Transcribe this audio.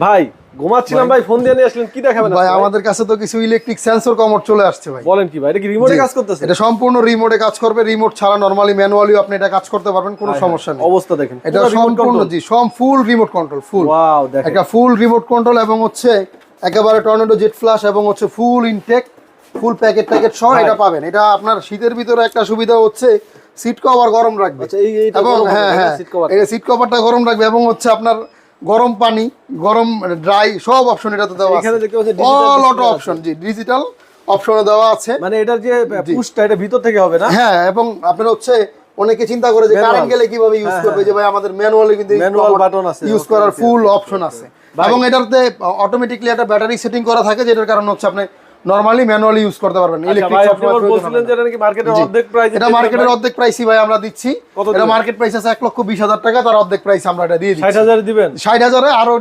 ভাই ঘুমাচ্ছিলাম ভাই, ফোন দিয়ে নিয়ে আসলেন, কি দেখাবেন ভাই আমাদের কাছে তো কিছু ইলেকট্রিক সেন্সর কমোড চলে আসছে ভাই। বলেন কি ভাই, এটা কি রিমোটে কাজ করতেছে? এটা সম্পূর্ণ রিমোটে কাজ করবে, রিমোট ছাড়া নরমালি ম্যানুয়ালিও আপনি এটা কাজ করতে পারবেন, কোনো সমস্যা নেই। অবস্থা দেখেন, এটা সম্পূর্ণ ফুল রিমোট কন্ট্রোল, ফুল ওয়াও দেখেন, একটা ফুল রিমোট কন্ট্রোল এবং হচ্ছে একেবারে টর্নেডো জেট ফ্ল্যাশ এবং হচ্ছে ফুল ইনটেক, ফুল প্যাকেট সহ এটা পাবেন। এটা আপনার শীতের ভিতরে একটা সুবিধা হচ্ছে সিট কভার গরম রাখবে। আচ্ছা এইটা এবং হ্যাঁ এই সিট কভারটা গরম রাখবে এবং হচ্ছে আপনার গরম পানি, গরম ড্রাই সব অপশন এটাতে দেওয়া আছে। এখানে দেখতে পাচ্ছেন অল অটো অপশন, জি ডিজিটাল অপশনে দেওয়া আছে। মানে এটার যে পুশটা এটা ভিতর থেকে হবে না? হ্যাঁ, এবং আপনার হচ্ছে অনেকে চিন্তা করে যে কারেন্ট গেলে কিভাবে ইউজ করবে, যে ভাই আমাদের ম্যানুয়ালি কিন্তু ম্যানুয়াল বাটন আছে, ইউজ করার ফুল অপশন আছে। এবং এটাতে অটোমেটিক্যালি একটা ব্যাটারি সেটিং করা থাকে, যেটার কারণে হচ্ছে আপনি নরমালি ম্যানুয়ালি ইউজ করতে পারবেন। ইলেকট্রিক সবসময় বলছিলেন যে এটা নাকি মার্কেটের অর্ধেক প্রাইস, এটা মার্কেটের অর্ধেক প্রাইসই ভাই আমরা দিচ্ছি। এটা মার্কেট প্রাইস আছে 1,20,000 টাকা, তার অর্ধেক প্রাইস আমরা এটা দিয়ে দিচ্ছি। 60,000 দিবেন? 60,000 এ আরো